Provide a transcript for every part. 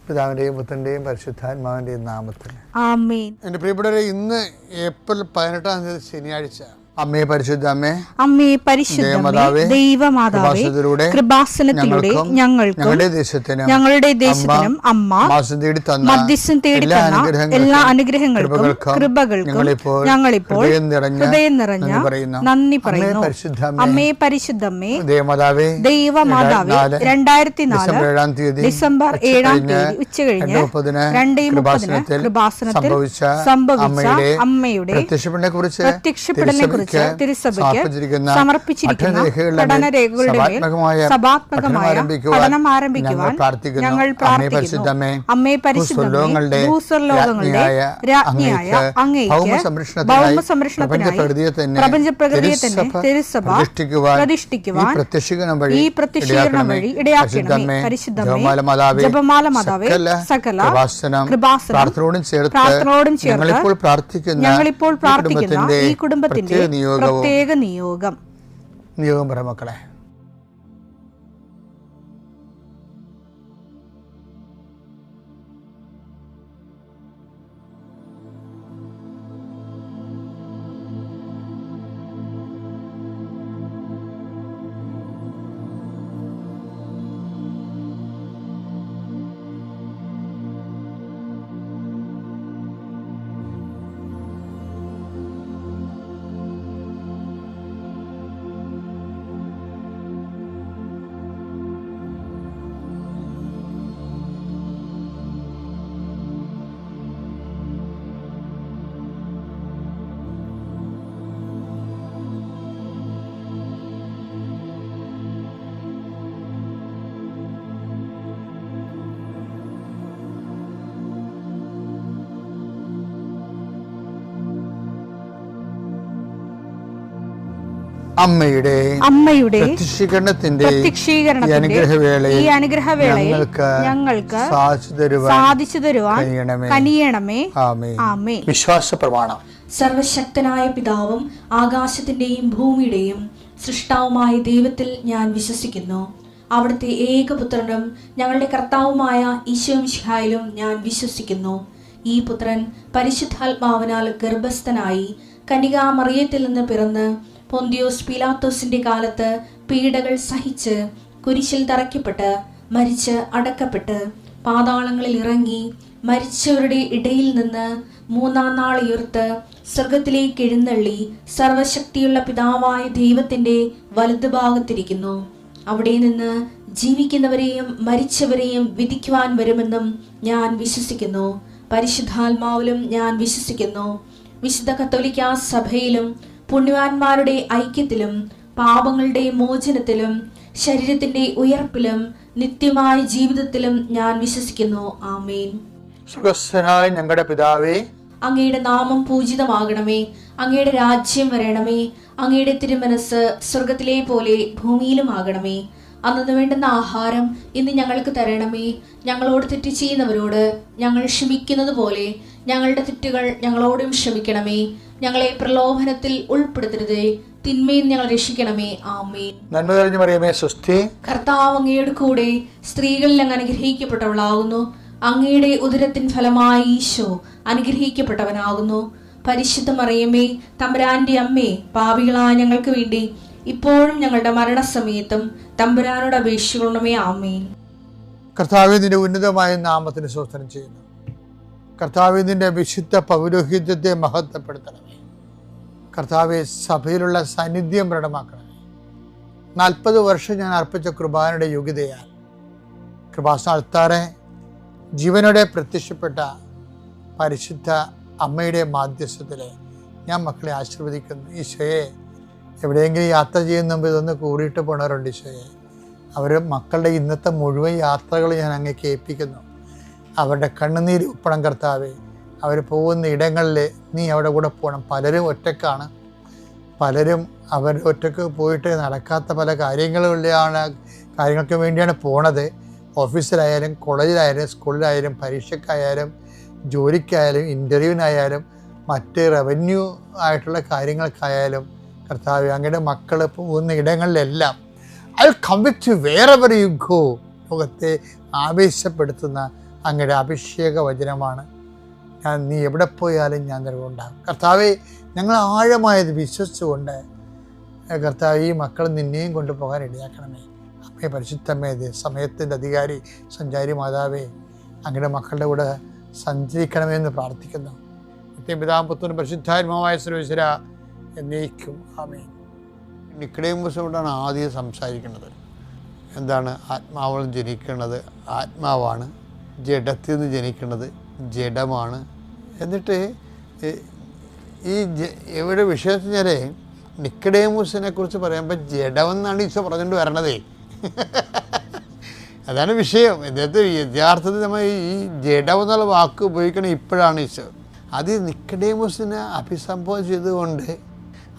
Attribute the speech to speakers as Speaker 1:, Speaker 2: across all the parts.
Speaker 1: പിതാവിൻ്റെയും പുത്രൻ്റെയും പരിശുദ്ധാത്മാവിൻ്റെയും നാമത്തിൽ
Speaker 2: ആമേൻ.
Speaker 1: എൻ്റെ പ്രിയപ്പെട്ടവരെ, ഇന്ന് ഏപ്രിൽ 18 ശനിയാഴ്ച. അമ്മേ പരിശുദ്ധ അമ്മേ,
Speaker 2: അമ്മേ പരിശുദ്ധമേ, ദൈവമാതാവേ, കൃപാസനത്തിലൂടെ ഞങ്ങൾക്കും ഞങ്ങളുടെ ദേശത്തിനും അമ്മ മധ്യസ്ഥം തേടി തന്ന എല്ലാ അനുഗ്രഹങ്ങൾക്കും കൃപകൾക്കും ഞങ്ങളിപ്പോൾ ഹൃദയം നിറഞ്ഞ നന്ദി പറയുന്നു. അമ്മേ പരിശുദ്ധമേ, ദൈവമാതാവേ, 2004 ഡിസംബർ 7 ഉച്ചകഴിഞ്ഞ് 2:30 കൃപാസനത്തിൽ സംഭവിച്ച അമ്മയുടെ പ്രത്യക്ഷപ്പെടലിനെ കുറിച്ച് തിരുസഭയ്ക്ക് സമർപ്പിച്ചിരിക്കുന്ന പഠനരേഖകളുടെ മേൽ സഭാത്മകമായ പഠനം ആരംഭിക്കുവാൻ ഞങ്ങൾ പ്രാർത്ഥിക്കുന്നു. അമ്മേ പരിശുദ്ധമേ, ഭൂസ്വർലോകങ്ങളുടെ രാജ്ഞിയായ അങ്ങേയ്ക്ക് ഭൗമസംരക്ഷണത്തിനായി പ്രപഞ്ചപ്രകൃതിയെ തന്നെ തിരുസഭ പ്രതിഷ്ഠിക്കുവാൻ ഈ പ്രത്യക്ഷീകരണം വഴി ഇടയാക്കണമേ. പരിശുദ്ധമേ, ജപമാല മാതാവേ, സകല കൃപാസനം പ്രാർത്ഥനയോടും ചേർത്ത് ഞങ്ങളിപ്പോൾ പ്രാർത്ഥിക്കുന്ന ഈ കുടുംബത്തിന്റെ പ്രത്യേക നിയോഗം
Speaker 1: പറ മക്കളെ.
Speaker 2: അമ്മയുടെ പ്രത്യക്ഷീകരണത്തിന്റെ ഈ അനുഗ്രഹവേളയിൽ ഞങ്ങൾക്ക് സാധിച്ചു തരുവാൻ കനിയണമേ. ആമേൻ.
Speaker 1: വിശ്വാസ പ്രമാണം.
Speaker 3: സർവശക്തനായ പിതാവും ആകാശത്തിന്റെയും ഭൂമിയുടെയും സൃഷ്ടാവുമായ ദൈവത്തിൽ ഞാൻ വിശ്വസിക്കുന്നു. അവിടുത്തെ ഏകപുത്രനും ഞങ്ങളുടെ കർത്താവുമായ ഈശോ മിശിഹായിലും ഞാൻ വിശ്വസിക്കുന്നു. ഈ പുത്രൻ പരിശുദ്ധാത്മാവിനാൽ ഗർഭസ്ഥനായി കന്യകാമറിയത്തിൽ നിന്ന് പിറന്ന് പൊന്തിയോസ് പീലാത്തോസിന്റെ കാലത്ത് പീഡകൾ സഹിച്ച് കുരിശിൽ തറയ്ക്കപ്പെട്ട് മരിച്ച് അടക്കപ്പെട്ട് പാതാളങ്ങളിൽ ഇറങ്ങി മരിച്ചവരുടെ ഇടയിൽ നിന്ന് 3-ാം നാൾ ഉയർത്ത് സ്വർഗത്തിലേക്ക് എഴുന്നള്ളി സർവശക്തിയുള്ള പിതാവായ ദൈവത്തിന്റെ വലതുഭാഗത്തിരിക്കുന്നു. അവിടെ നിന്ന് ജീവിക്കുന്നവരെയും മരിച്ചവരെയും വിധിക്കുവാൻ വരുമെന്നും ഞാൻ വിശ്വസിക്കുന്നു. പരിശുദ്ധാത്മാവിലും ഞാൻ വിശ്വസിക്കുന്നു. വിശുദ്ധ കത്തോലിക്കാ സഭയിലും പുണ്യവാന്മാരുടെ ഐക്യത്തിലും പാപങ്ങളുടെ മോചനത്തിലും ശരീരത്തിന്റെ ഉയർപ്പിലും നിത്യമായ ജീവിതത്തിലും ഞാൻ വിശ്വസിക്കുന്നു. ആമേൻ.
Speaker 1: സ്വർഗ്ഗസ്ഥനായ ഞങ്ങളുടെ പിതാവേ,
Speaker 3: അങ്ങയുടെ നാമം പൂജിതമാകണമേ. അങ്ങയുടെ രാജ്യം വരണമേ. അങ്ങയുടെ തിരുമനസ് സ്വർഗത്തിലെ പോലെ ഭൂമിയിലും ആകണമേ. അന്നു വേണ്ടുന്ന ആഹാരം ഇന്ന് ഞങ്ങൾക്ക് തരണമേ. ഞങ്ങളോട് തെറ്റ് ചെയ്യുന്നവരോട് ഞങ്ങൾ ക്ഷമിക്കുന്നത് പോലെ ഞങ്ങളുടെ തെറ്റുകൾ ഞങ്ങളോടും ക്ഷമിക്കണമേ. ഞങ്ങളെ പ്രലോഭനത്തിൽ ഉൾപ്പെടുത്തരുതേ, തിന്മയിൽ ഞങ്ങൾ രക്ഷിക്കണമേ. ആമേൻ.
Speaker 1: നന്മ നിറഞ്ഞ മറിയമേ, സ്വസ്തി.
Speaker 3: കർത്താവ് അങ്ങയുടെ കൂടെ സ്ത്രീകളിൽ അങ്ങ് അനുഗ്രഹിക്കപ്പെട്ടവളാകുന്നു. അങ്ങയുടെ ഉദരത്തിൻ ഫലമായി ഈശോ അനുഗ്രഹിക്കപ്പെട്ടവനാകുന്നു. പരിശുദ്ധ മറിയമേ, തമ്പുരാന്റെ അമ്മേ, പാപികളായ ഞങ്ങൾക്ക് വേണ്ടി ഇപ്പോഴും ഞങ്ങളുടെ മരണസമയത്തും തമ്പുരാനോട് അപേക്ഷിക്കണമേ. ആമേൻ.
Speaker 1: കർത്താവേ, നിന്റെ ഉന്നതമായ നാമത്തിന് സ്തോത്രം ചെയ്യുന്നു. കർത്താവേ, നിന്റെ വിശുദ്ധ പൗരോഹിത്യത്തെ മഹത്വപ്പെടുത്തണമേ. കർത്താവെ, സഭയിലുള്ള സാന്നിധ്യം പ്രകടമാക്കണമേ. 40 വർഷം ഞാൻ അർപ്പിച്ച കൃപാനയുടെ യോഗ്യതയാൽ കൃപാസ്ഥാനത്താറെ ജീവനോടെ പ്രത്യക്ഷപ്പെട്ട പരിശുദ്ധ അമ്മയുടെ മാധ്യസ്ഥത്തിൽ ഞാൻ മക്കളെ ആശീർവദിക്കുന്നു. ഈശോയെ, എവിടെയെങ്കിലും യാത്ര ചെയ്യുന്ന മുമ്പ് ഇതൊന്ന് കൂടിയിട്ട് പോണവരുണ്ട്. ഈശോയെ, അവർ മക്കളുടെ ഇന്നത്തെ മുഴുവൻ യാത്രകൾ ഞാൻ അങ്ങേക്ക് ഏൽപ്പിക്കുന്നു. അവരുടെ കണ്ണുനീര് ഉപ്പണം കർത്താവേ. അവർ പോകുന്ന ഇടങ്ങളിൽ നീ അവിടെ കൂടെ പോകണം. പലരും ഒറ്റക്കാണ്. പലരും അവർ ഒറ്റക്ക് പോയിട്ട് നടക്കാത്ത പല കാര്യങ്ങൾക്ക് വേണ്ടിയാണ് പോണത്. ഓഫീസിലായാലും കോളേജിലായാലും സ്കൂളിലായാലും പരീക്ഷയ്ക്കായാലും ജോലിക്കായാലും ഇൻ്റർവ്യൂവിനായാലും മറ്റ് റവന്യൂ ആയിട്ടുള്ള കാര്യങ്ങൾക്കായാലും കർത്താവേ, അങ്ങയുടെ മക്കൾ പോകുന്ന ഇടങ്ങളിലെല്ലാം I come with you wherever you go. ലോകത്തെ ആവേശപ്പെടുത്തുന്ന അങ്ങയുടെ അഭിഷേക വചനമാണ്. നീ എവിടെ പോയാലും ഞാൻ നിലകൊണ്ടാകും. കർത്താവെ, ഞങ്ങൾ ആഴമായത് വിശ്വസിച്ചുകൊണ്ട് കർത്താവ് ഈ മക്കൾ നിന്നെയും കൊണ്ടുപോകാൻ ഇടയാക്കണമേ. അമ്മേ, പരിശുദ്ധമേ, സമയത്തിൻ്റെ അധികാരി സഞ്ചാരി മാതാവേ, അങ്ങയുടെ മക്കളുടെ കൂടെ സഞ്ചരിക്കണമെന്ന് പ്രാർത്ഥിക്കുന്നു. നിത്യപിതാവും പുത്രനും പരിശുദ്ധാത്മാവായ സർവ്വേശ്വര എന്നേക്കും ആമേൻ. നിക്കോദേമോസിനോടാണ് ആദ്യം സംസാരിക്കുന്നത്. എന്താണ്? ആത്മാവിൽ ജനിക്കുന്നത് ആത്മാവാണ്, ജഡത്തിൽ നിന്ന് ജനിക്കുന്നത് ജഡമാണ്. എന്നിട്ട് ഈ ഇവിടെ വിഷയത്തിൽ ഞാൻ നിക്കോദേമോസിനെ കുറിച്ച് പറയുമ്പോൾ ജഡമെന്നാണ് ഈശോ പറഞ്ഞുകൊണ്ട് വരണതേ. അതാണ് വിഷയം. ഇന്നത്തെ യഥാർത്ഥത്തിൽ നമ്മൾ ഈ ജഡം എന്നുള്ള വാക്ക് ഉപയോഗിക്കണം ഇപ്പോഴാണ് ഈശോ. അത് നിക്കോദേമോസിനെ അഭിസംബോധന ചെയ്തുകൊണ്ട്,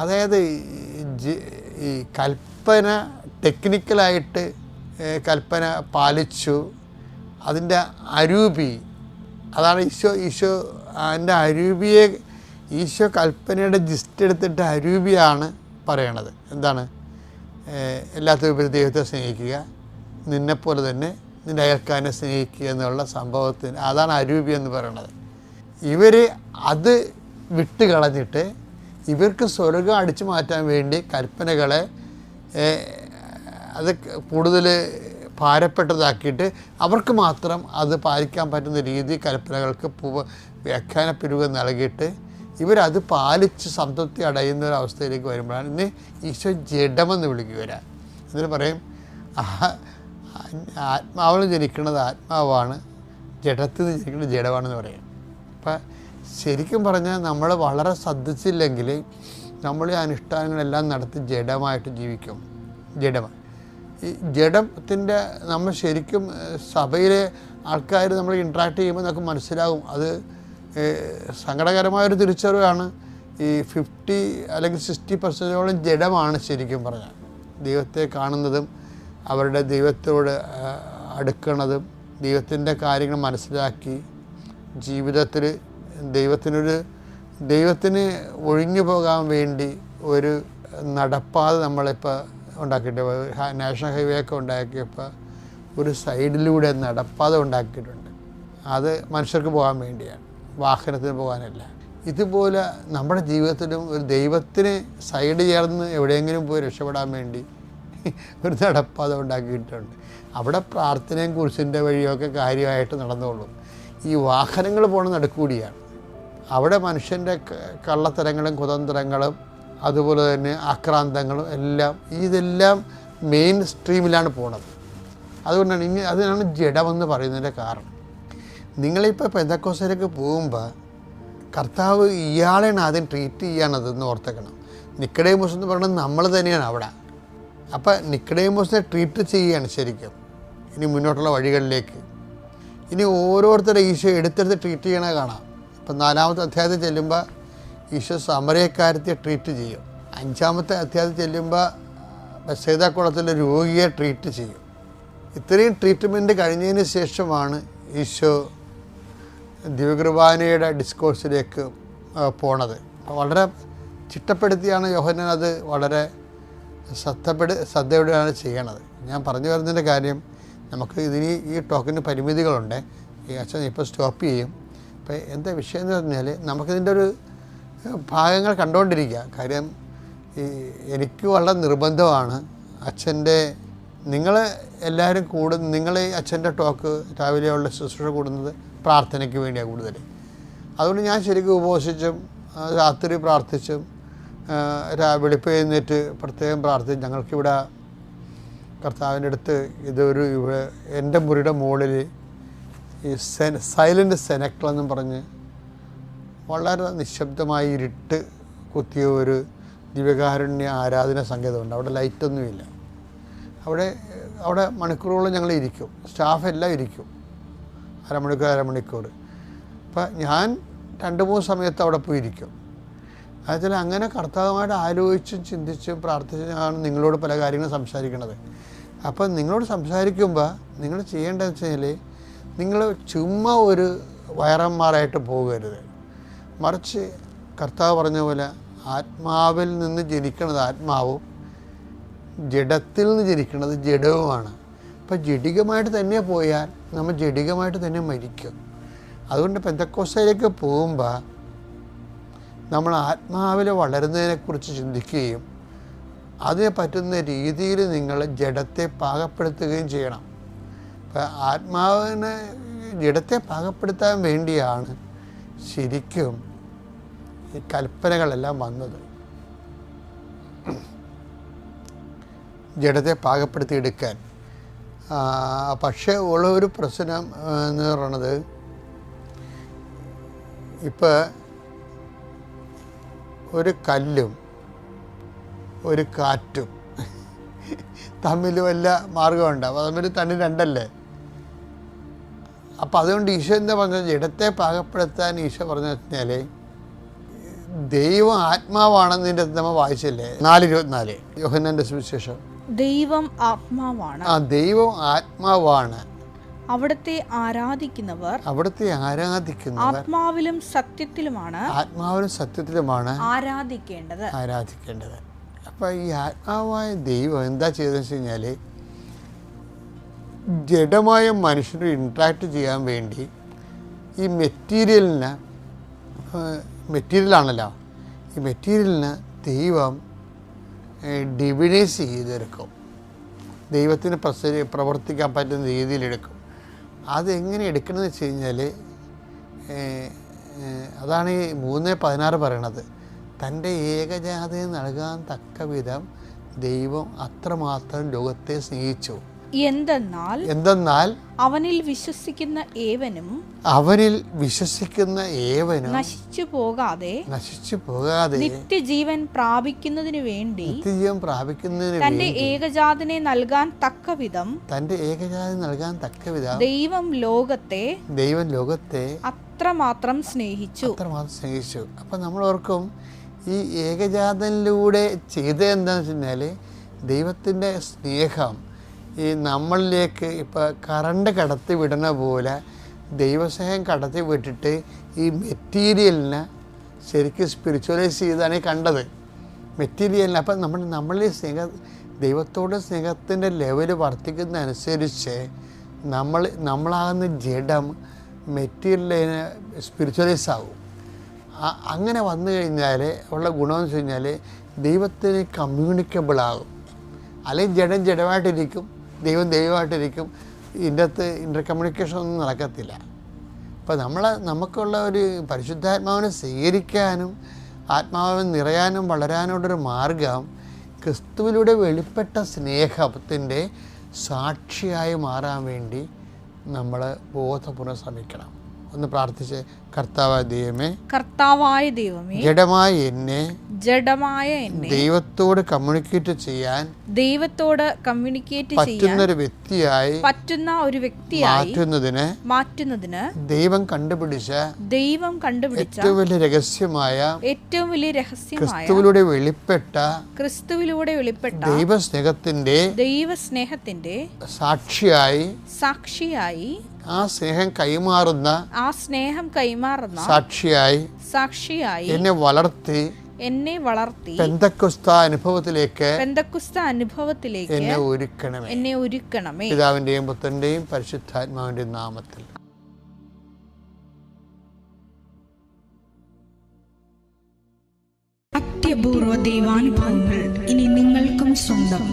Speaker 1: അതായത് ഈ കൽപ്പന ടെക്നിക്കലായിട്ട് കൽപ്പന പാലിച്ചു, അതിൻ്റെ അരൂപി അതാണ് ഈശോ അതിൻ്റെ അരൂപിയെ ഈശോ കൽപ്പനയുടെ ജിസ്റ്റ് എടുത്തിട്ട് അരൂപിയാണ് പറയണത്. എന്താണ്? എല്ലാത്തിനും ദൈവത്തെ സ്നേഹിക്കുക, നിന്നെപ്പോലെ തന്നെ നിൻ്റെ അയൽക്കാരനെ സ്നേഹിക്കുക എന്നുള്ള സംഭവത്തിന് അതാണ് അരൂപി എന്ന് പറയണത്. ഇവർ അത് വിട്ട് കളഞ്ഞിട്ട് ഇവർക്ക് സ്വർഗം അടിച്ചു മാറ്റാൻ വേണ്ടി കൽപ്പനകളെ അത് കൂടുതൽ ഭാരപ്പെട്ടതാക്കിയിട്ട് അവർക്ക് മാത്രം അത് പാലിക്കാൻ പറ്റുന്ന രീതി കൽപ്പനകൾക്ക് വ്യാഖ്യാനപ്പിരിവ് നൽകിയിട്ട് ഇവരത് പാലിച്ച് സംതൃപ്തി അടയുന്ന ഒരു അവസ്ഥയിലേക്ക് വരുമ്പോഴാണ് ഇന്ന് ഈശോ ജഡമെന്ന് വിളിക്കുക. എന്നിട്ട് പറയും, ആത്മാവിൽ ജനിക്കുന്നത് ആത്മാവാണ്, ജഡത്തിൽ നിന്ന് ജനിക്കുന്നത് ജഡമാണെന്ന് പറയും. അപ്പം ശരിക്കും പറഞ്ഞാൽ നമ്മൾ വളരെ ശ്രദ്ധിച്ചില്ലെങ്കിൽ നമ്മൾ ഈ അനുഷ്ഠാനങ്ങളെല്ലാം നടത്തി ജഡമായിട്ട് ജീവിക്കും. ജഡമാണ് ഈ ജഡത്തിൻ്റെ നമ്മൾ ശരിക്കും സഭയിലെ ആൾക്കാർ നമ്മൾ ഇൻട്രാക്ട് ചെയ്യുമ്പോൾ നമുക്ക് മനസ്സിലാകും. അത് സങ്കടകരമായൊരു തിരിച്ചറിവാണ്. ഈ 50 അല്ലെങ്കിൽ 60% ജഡമാണ് ശരിക്കും പറഞ്ഞാൽ. ദൈവത്തെ കാണുന്നതും അവരുടെ ദൈവത്തോട് അടുക്കുന്നതും ദൈവത്തിൻ്റെ കാര്യങ്ങൾ മനസ്സിലാക്കി ജീവിതത്തിൽ ദൈവത്തിന് ഒഴിഞ്ഞു പോകാൻ വേണ്ടി ഒരു നടപ്പാത നമ്മളിപ്പോൾ ഉണ്ടാക്കിയിട്ട്, നാഷണൽ ഹൈവേ ഒക്കെ ഉണ്ടാക്കിയപ്പോൾ ഒരു സൈഡിലൂടെ നടപ്പാത ഉണ്ടാക്കിയിട്ടുണ്ട്. അത് മനുഷ്യർക്ക് പോകാൻ വേണ്ടിയാണ്, വാഹനത്തിന് പോകാനല്ല. ഇതുപോലെ നമ്മുടെ ജീവിതത്തിലും ഒരു ദൈവത്തിന് സൈഡ് ചേർന്ന് എവിടെയെങ്കിലും പോയി രക്ഷപ്പെടാൻ വേണ്ടി ഒരു നടപ്പാത ഉണ്ടാക്കിയിട്ടുണ്ട്. അവിടെ പ്രാർത്ഥനയും കുരിശിൻ്റെ വഴിയൊക്കെ കാര്യമായിട്ട് നടന്നോളും. ഈ വാഹനങ്ങൾ പോണ നടുക്കൂടിയാണ്. അവിടെ മനുഷ്യൻ്റെ കള്ളത്തരങ്ങളും കുതന്ത്രങ്ങളും അതുപോലെ തന്നെ ആക്രാന്തങ്ങളും ഇതെല്ലാം മെയിൻ സ്ട്രീമിലാണ് പോണത്. അതുകൊണ്ടാണ് അതിനാണ് ജഡമെന്ന് പറയുന്നതിൻ്റെ കാരണം. നിങ്ങളിപ്പോൾ പെന്തക്കോസ്തിലേക്ക് പോകുമ്പോൾ കർത്താവ് ഇയാളെയാണ് ആദ്യം ട്രീറ്റ് ചെയ്യാനതെന്ന് ഓർത്തേക്കണം. നിക്കോദേമോസ് എന്ന് പറയുന്നത് നമ്മൾ തന്നെയാണ് അവിടെ. അപ്പം നിക്കോദേമോസിനെ ട്രീറ്റ് ചെയ്യുകയാണ് ശരിക്കും ഇനി മുന്നോട്ടുള്ള വഴികളിലേക്ക്. ഇനി ഓരോരുത്തരുടെ ഈശോ എടുത്തെടുത്ത് ട്രീറ്റ് ചെയ്യണ കാണാം. ഇപ്പം 4-ാമത്തെ അധ്യായത്തിൽ ചെല്ലുമ്പോൾ ഈശോ സമരക്കാരത്തെ ട്രീറ്റ് ചെയ്യും. 5-ാമത്തെ അധ്യായത്തിൽ ചെല്ലുമ്പോൾ ബെത്സൈദ കുളത്തിലെ രോഗിയെ ട്രീറ്റ് ചെയ്യും. ഇത്രയും ട്രീറ്റ്മെൻറ്റ് കഴിഞ്ഞതിന് ശേഷമാണ് ഈശോ ദിവ്യകുർബാനയുടെ ഡിസ്കോഴ്സിലേക്ക് പോണത്. വളരെ ചിട്ടപ്പെടുത്തിയാണ് യോഹന്നാൻ അത് വളരെ ശ്രദ്ധയോടെയാണ് ചെയ്യണത്. ഞാൻ പറഞ്ഞു വരുന്നതിൻ്റെ കാര്യം, നമുക്ക് ഈ ടോക്കിന് പരിമിതികളുണ്ട്. ഈ അച്ഛൻ ഇപ്പോൾ സ്റ്റോപ്പ് ചെയ്യും. അപ്പോൾ എന്താ വിഷയം എന്ന് പറഞ്ഞാൽ നമുക്കിതിൻ്റെ ഒരു ഭാഗങ്ങൾ കണ്ടുകൊണ്ടിരിക്കുക. കാര്യം എനിക്ക് വളരെ നിർബന്ധമാണ് അച്ഛൻ്റെ നിങ്ങൾ എല്ലാവരും നിങ്ങൾ അച്ഛൻ്റെ ടോക്ക് രാവിലെയുള്ള ശുശ്രൂഷ കൂടുന്നത് പ്രാർത്ഥനയ്ക്ക് വേണ്ടിയാണ് കൂടുതൽ. അതുകൊണ്ട് ഞാൻ ശരിക്കും ഉപവസിച്ചും രാത്രി പ്രാർത്ഥിച്ചും വെളുപ്പ് എഴുന്നേറ്റ് പ്രത്യേകം പ്രാർത്ഥിച്ച് ഞങ്ങൾക്കിവിടെ കർത്താവിൻ്റെ അടുത്ത് എൻ്റെ മുറിയുടെ മുകളിൽ ഈ സൈലൻ്റ് സെനക്കൾ എന്നും പറഞ്ഞ് വളരെ നിശബ്ദമായി ഇരുട്ട് കുത്തിയ ഒരു ദിവ്യകാരുണ്യ ആരാധന സങ്കേതമുണ്ട്. അവിടെ ലൈറ്റൊന്നുമില്ല. അവിടെ മണിക്കൂറുകളും ഞങ്ങൾ ഇരിക്കും, സ്റ്റാഫ് എല്ലാം ഇരിക്കും, അരമണിക്കൂർ. അപ്പം ഞാൻ 2-3 സമയത്ത് അവിടെ പോയി ഇരിക്കും. അതുപോലെ അങ്ങനെ കർത്താവുമായിട്ട് ആലോചിച്ചും ചിന്തിച്ചും പ്രാർത്ഥിച്ചാണ് നിങ്ങളോട് പല കാര്യങ്ങളും സംസാരിക്കുന്നത്. അപ്പം നിങ്ങളോട് സംസാരിക്കുമ്പോൾ നിങ്ങൾ ചെയ്യേണ്ടതെന്ന് വെച്ചാൽ നിങ്ങൾ ചുമ്മാ ഒരു വയറന്മാരായിട്ട് പോകരുത്. മറിച്ച് കർത്താവ് പറഞ്ഞ പോലെ ആത്മാവിൽ നിന്ന് ജനിക്കുന്നത് ആത്മാവും ജഡത്തിൽ നിന്ന് ജനിക്കുന്നത് ജഡവുമാണ്. അപ്പം ജഡികമായിട്ട് തന്നെ പോയാൽ നമ്മൾ ജഡികമായിട്ട് തന്നെ മരിക്കും. അതുകൊണ്ട് പെന്തക്കോസ്തയിലേക്ക് പോകുമ്പോൾ നമ്മൾ ആത്മാവിൽ വളരുന്നതിനെക്കുറിച്ച് ചിന്തിക്കുകയും അതിന് പറ്റുന്ന രീതിയിൽ നിങ്ങൾ ജഡത്തെ പാകപ്പെടുത്തുകയും ചെയ്യണം. അപ്പം ആത്മാവിനെ ജഡത്തെ പാകപ്പെടുത്താൻ വേണ്ടിയാണ് ശരിക്കും ഈ കൽപ്പനകളെല്ലാം വന്നത്. ജഡത്തെ പാകപ്പെടുത്തിയെടുക്കാൻ. പക്ഷേ ഉള്ള ഒരു പ്രശ്നം എന്ന് പറയുന്നത്, ഇപ്പോൾ ഒരു കല്ലും ഒരു കാറ്റും തമ്മിൽ വല്ല മാർഗമുണ്ട്. അപ്പോൾ തമ്മിൽ തണ്ണി രണ്ടല്ലേ. അപ്പോൾ അതുകൊണ്ട് ഈശോ എന്താ പറഞ്ഞത്, ജഡത്തെ പാകപ്പെടുത്താൻ ഈശോ പറഞ്ഞു വെച്ചാൽ ദൈവം ആത്മാവാണെന്നതിൻ്റെ നമ്മൾ വായിച്ചില്ലേ 4:24 യോഹന്നാന്റെ സുവിശേഷം.
Speaker 2: ദൈവം ആത്മാവാണ്.
Speaker 1: ദൈവം ആത്മാവാണ്.
Speaker 2: അവിടുത്തെ ആരാധിക്കുന്നവർ ആത്മാവിലും സത്യത്തിലുമാണ്
Speaker 1: ആരാധിക്കേണ്ടത്. അപ്പം ഈ ആത്മാവായ ദൈവം എന്താ ചെയ്തതെന്ന് വെച്ച് കഴിഞ്ഞാൽ, ജഡമായ മനുഷ്യന് ഇൻട്രാക്ട് ചെയ്യാൻ വേണ്ടി ഈ മെറ്റീരിയലാണല്ലോ, ഈ മെറ്റീരിയലിന് ദൈവം ഡിവിനൈസ് ചെയ്തെടുക്കും. ദൈവത്തിന് പ്രവർത്തിക്കാൻ പറ്റുന്ന രീതിയിലെടുക്കും. അതെങ്ങനെ എടുക്കണമെന്ന് വെച്ച് കഴിഞ്ഞാൽ, അതാണ് ഈ 3:16 പറയണത്. തൻ്റെ ഏകജാതയെ നൽകാൻ തക്ക വിധം ദൈവം അത്രമാത്രം ലോകത്തെ സ്നേഹിച്ചു. എന്തെന്നാൽ
Speaker 2: അവനിൽ വിശ്വസിക്കുന്ന ഏവനും നശിച്ചു പോകാതെ നിത്യജീവൻ പ്രാപിക്കുന്നതിനു വേണ്ടി തന്റെ ഏകജാതനെ നൽകാൻ തക്കവിധം ദൈവം ലോകത്തെ അത്രമാത്രം സ്നേഹിച്ചു.
Speaker 1: അപ്പം നമ്മൾ ഓർക്കും, ഈ ഏകജാതനിലൂടെ ചെയ്തത് എന്താണെന്ന് വെച്ച് കഴിഞ്ഞാൽ, ദൈവത്തിൻ്റെ സ്നേഹം ഈ നമ്മളിലേക്ക് ഇപ്പോൾ കറണ്ട് കടത്തി വിടുന്ന പോലെ ദൈവസ്നേഹം കടത്തി വിട്ടിട്ട് ഈ മെറ്റീരിയലിനെ ശരിക്കും സ്പിരിച്വലൈസ് ചെയ്താണ് ഈ കണ്ടത്. മെറ്റീരിയലിന് അപ്പം നമ്മളിൽ ദൈവത്തോട് സ്നേഹത്തിൻ്റെ ലെവൽ വർദ്ധിക്കുന്നതനുസരിച്ച് നമ്മളാകുന്ന ജഡം മെറ്റീരിയലിന് സ്പിരിച്വലൈസ് ആകും. അങ്ങനെ വന്നു കഴിഞ്ഞാൽ ഉള്ള ഗുണമെന്ന് വെച്ച് കഴിഞ്ഞാൽ ദൈവത്തിന് കമ്മ്യൂണിക്കബിൾ ആകും. അല്ലെങ്കിൽ ജഡം ജഡമായിട്ടിരിക്കും, ദൈവം ദൈവമായിട്ടിരിക്കും. ഇതിൻ്റെ അകത്ത് ഇൻ്റർ കമ്മ്യൂണിക്കേഷൻ ഒന്നും നടക്കത്തില്ല. അപ്പോൾ നമുക്കുള്ള ഒരു പരിശുദ്ധാത്മാവിനെ സ്വീകരിക്കാനും ആത്മാവിനെ നിറയാനും വളരാനുള്ളൊരു മാർഗം ക്രിസ്തുവിലൂടെ വെളിപ്പെട്ട സ്നേഹത്തിൻ്റെ സാക്ഷിയായി മാറാൻ വേണ്ടി നമ്മൾ ബോധപൂർവ്വം ശ്രമിക്കണം. ഒന്ന് പ്രാർത്ഥിച്ച്, കർത്താവായ ദൈവമേ, ജഡമായ എന്നെ ദൈവത്തോട് കമ്മ്യൂണിക്കേറ്റ് ചെയ്യാൻ പറ്റുന്ന ഒരു വ്യക്തിയായി മാറ്റുന്നതിന് ദൈവം കണ്ടുപിടിച്ച ഏറ്റവും വലിയ രഹസ്യമായ ക്രിസ്തുവിലൂടെ വെളിപ്പെട്ട ദൈവസ്നേഹത്തിന്റെ സാക്ഷിയായി ആ സ്നേഹം കൈമാറുന്ന സാക്ഷിയായി എന്നെ വളർത്തി പെന്തക്കോസ്ത അനുഭവത്തിലേക്ക് എന്നെ ഒരുക്കണമേ. പിതാവിന്റെയും പുത്രന്റെയും പരിശുദ്ധാത്മാവിന്റെയും നാമത്തിൽ.
Speaker 2: അത്യപൂർവ ദൈവാനുഭവങ്ങൾ ഇനി നിങ്ങൾക്കും സ്വന്തം.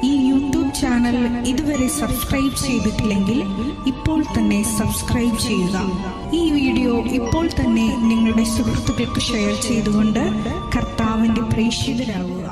Speaker 2: ഈ യൂട്യൂബ് ചാനൽ ഇതുവരെ സബ്സ്ക്രൈബ് ചെയ്തിട്ടില്ലെങ്കിൽ ഇപ്പോൾ തന്നെ സബ്സ്ക്രൈബ് ചെയ്യുക. ഈ വീഡിയോ ഇപ്പോൾ തന്നെ നിങ്ങളുടെ സുഹൃത്തുക്കൾക്ക് ഷെയർ ചെയ്തുകൊണ്ട് കർത്താവിന്റെ പ്രേക്ഷിതരാകുക.